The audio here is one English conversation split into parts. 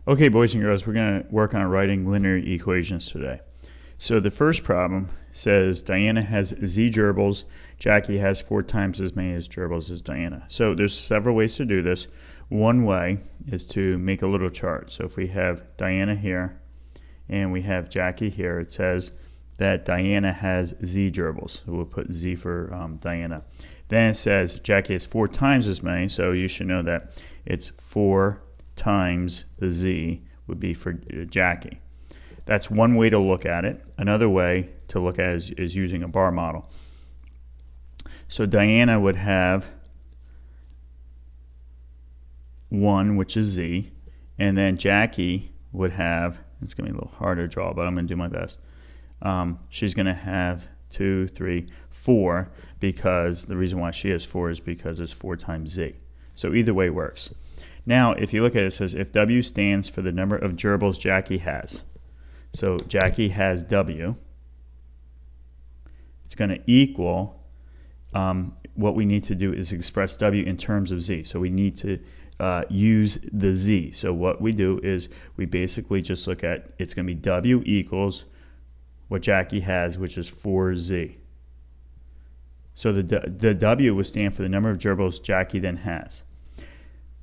Okay, boys and girls, we're going to work on writing linear equations today. So the first problem says Diana has z gerbils, Jackie has 4 times as many as gerbils as Diana. So there's several ways to do this. One way is to make a little chart. So if we have Diana here and we have Jackie here, it says that Diana has z gerbils. So we'll put z for Diana. Then it says Jackie has 4 times as many, so you should know that it's 4 times the z would be for Jackie. That's one way to look at it. Another way to look at it is using a bar model. So Diana would have 1, which is z, and then Jackie would have, it's going to be a little harder to draw, but I'm going to do my best. She's going to have 2, 3, 4, because the reason why she has 4 is because it's 4 times z. So either way works. Now, if you look at it, it says if W stands for the number of gerbils Jackie has. So Jackie has W. It's going to equal, what we need to do is express W in terms of Z. So we need to use the Z. So what we do is we basically just look at, it's going to be W equals what Jackie has, which is 4Z. So the W will stand for the number of gerbils Jackie then has.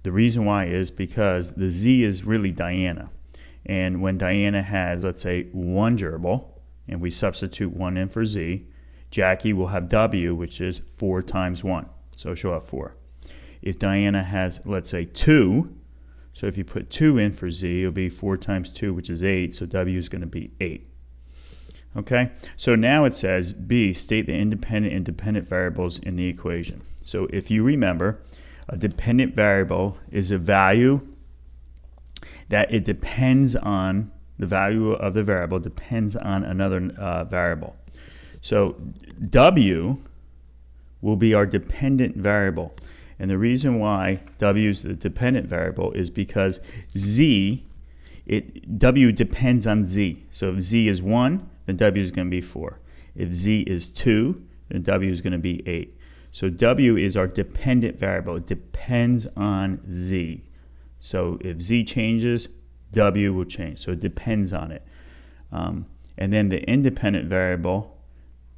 The reason why is because the Z is really Diana. And when Diana has, let's say, 1 gerbil, and we substitute 1 in for Z, Jackie will have W, which is 4 times 1. So she'll have 4. If Diana has, let's say, 2, so if you put 2 in for Z, it'll be 4 times 2, which is 8, so W is going to be 8. Okay, so now it says B, state the independent and dependent variables in the equation. So if you remember, a dependent variable is a value that it depends on, the value of the variable depends on another variable. So W will be our dependent variable. And the reason why W is the dependent variable is because W depends on Z. So if Z is 1, then W is going to be 4. If Z is 2, then W is going to be 8. So W is our dependent variable. It depends on Z. So if Z changes, W will change. So it depends on it. And then the independent variable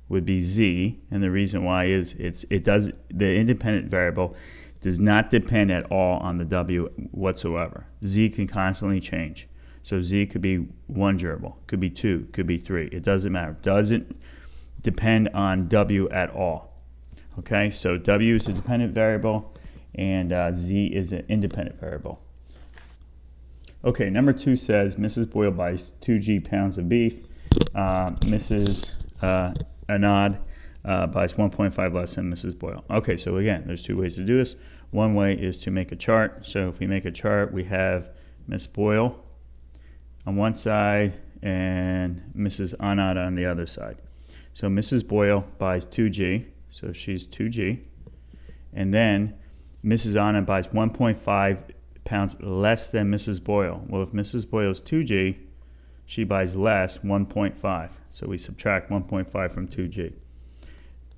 would be Z. And the reason why is the independent variable does not depend at all on the W whatsoever. Z can constantly change. So Z could be 1 gerbil, could be 2, could be 3. It doesn't matter. It doesn't depend on W at all. Okay, so W is a dependent variable, and Z is an independent variable. Okay, number 2 says Mrs. Boyle buys 2 pounds of beef. Mrs. Anand buys 1.5 less than Mrs. Boyle. Okay, so again, there's 2 ways to do this. One way is to make a chart. So if we make a chart, we have Miss Boyle on one side and Mrs. Anand on the other side. So Mrs. Boyle buys 2G. So she's 2G. And then Mrs. Anand buys 1.5 pounds less than Mrs. Boyle. Well, if Mrs. Boyle is 2G, she buys less, 1.5. So we subtract 1.5 from 2G.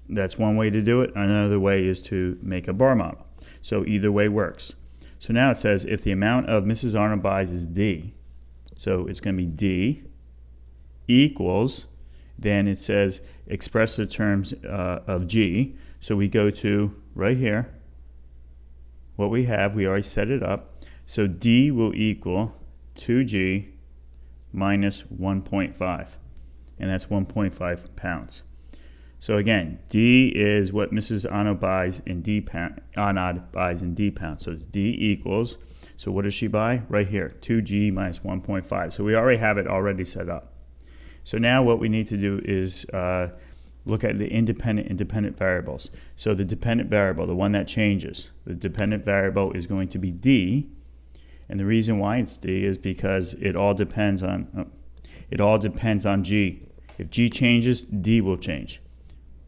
That's one way to do it. Another way is to make a bar model. So either way works. So now it says if the amount of Mrs. Anand buys is D, so it's going to be D equals, then it says express the terms of G. So we go to right here. What we have, we already set it up. So D will equal 2G minus 1.5. And that's 1.5 pounds. So again, D is what Mrs. Anand buys in D pounds. So it's D equals, so what does she buy? Right here, 2G minus 1.5. So we already have it already set up. So now what we need to do is look at the independent and dependent variables. So the dependent variable, the one that changes, the dependent variable is going to be D. And the reason why it's D is because it all depends on G. If G changes, D will change.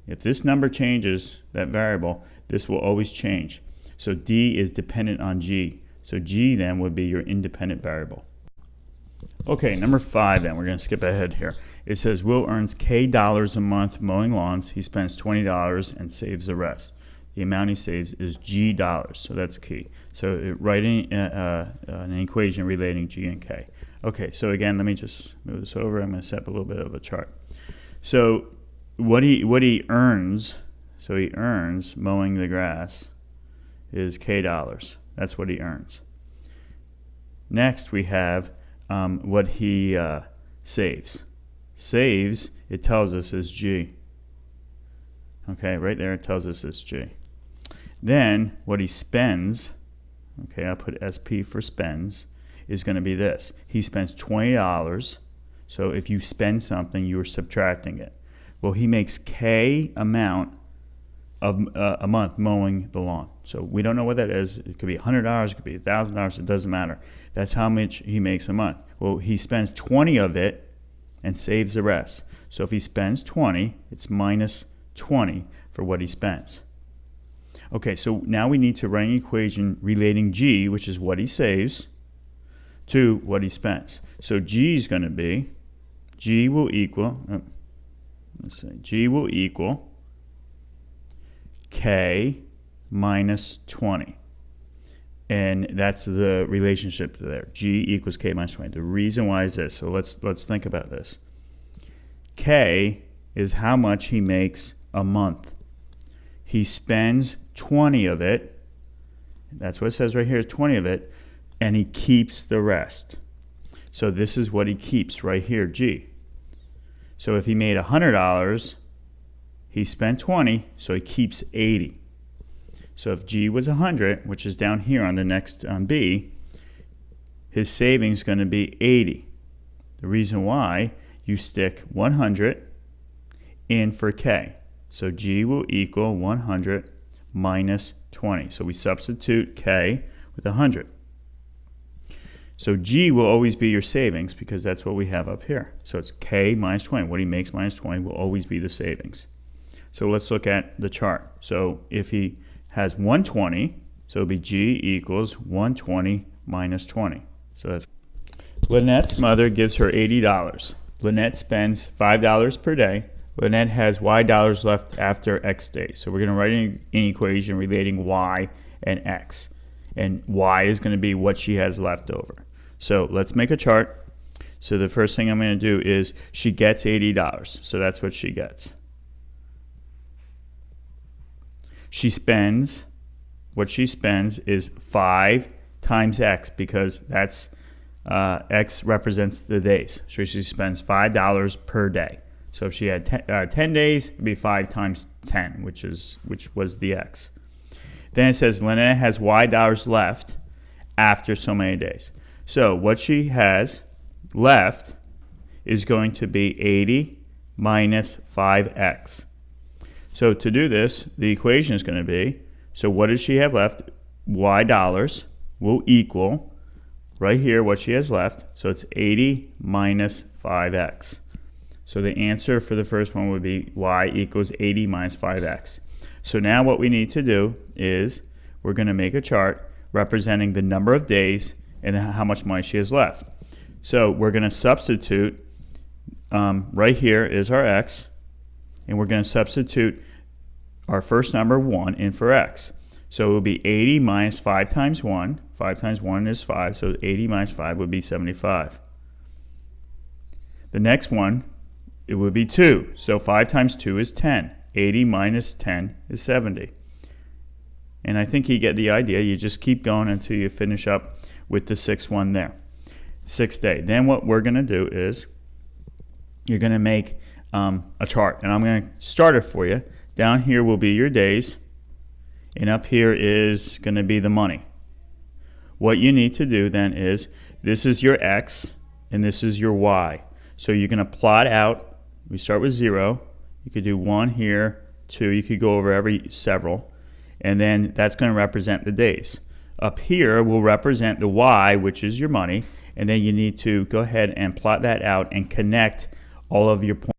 If this number changes, that variable, this will always change. So D is dependent on G. So G then would be your independent variable. Okay, number 5 then, we're going to skip ahead here. It says Will earns K dollars a month mowing lawns. He spends $20 and saves the rest. the amount he saves is G dollars. So that's key. So writing an equation relating G and K. Okay, so again, let me just move this over. I'm going to set up a little bit of a chart. So what he earns, so he earns mowing the grass is K dollars. That's what he earns. Next, we have what he saves. Saves, it tells us, is G. Okay, right there it tells us it's G. Then what he spends, okay, I'll put SP for spends, is going to be this. He spends $20. So if you spend something, you're subtracting it. Well, he makes K amount of a month mowing the lawn. So we don't know what that is. It could be $100, it could be $1,000, it doesn't matter. That's how much he makes a month. Well, he spends 20 of it and saves the rest. So if he spends 20, it's minus 20 for what he spends. Okay, so now we need to write an equation relating G, which is what he saves, to what he spends. So G is going to be, G will equal, G will equal K minus 20. And that's the relationship there. G equals K minus 20. The reason why is this. So let's think about this. K is how much he makes a month. He spends 20 of it. That's what it says right here is 20 of it. And he keeps the rest. So this is what he keeps right here, G. So if he made $100, he spent 20, so he keeps 80. So if G was 100, which is down here on the next B, his savings is going to be 80. The reason why, you stick 100 in for K. So G will equal 100 minus 20. So we substitute K with 100. So G will always be your savings because that's what we have up here. So it's K minus 20. What he makes minus 20 will always be the savings. So let's look at the chart. So if he has 120, so it'll be G equals 120 minus 20. So that's Lynette's mother gives her $80. Lynette spends $5 per day. Lynette has Y dollars left after X days. So we're going to write an equation relating Y and X. And Y is going to be what she has left over. So let's make a chart. So the first thing I'm going to do is she gets $80. So that's what she gets. She spends, what she spends is 5 times X because that's X represents the days. So she spends $5 per day. So if she had 10 days, it'd be 5 times 10, which was the X. Then it says Lynette has Y dollars left after so many days. So what she has left is going to be 80 minus 5X. So to do this, the equation is going to be, so what does she have left? Y dollars will equal, right here, what she has left. So it's 80 minus 5X. So the answer for the first one would be Y equals 80 minus 5X. So now what we need to do is we're going to make a chart representing the number of days and how much money she has left. So we're going to substitute, right here is our X, and we're going to substitute our first number 1 in for X. So it will be 80 minus 5 times 1. 5 times 1 is 5, so 80 minus 5 would be 75. The next one, it would be 2. So 5 times 2 is 10. 80 minus 10 is 70. And I think you get the idea. You just keep going until you finish up with the 6th one there. 6th day. Then what we're going to do is you're going to make a chart. And I'm going to start it for you. Down here will be your days. And up here is going to be the money. What you need to do then is, this is your X and this is your Y. So you're going to plot out, we start with 0. You could do 1 here, 2. You could go over every several. And then that's going to represent the days. Up here will represent the Y, which is your money. And then you need to go ahead and plot that out and connect all of your points.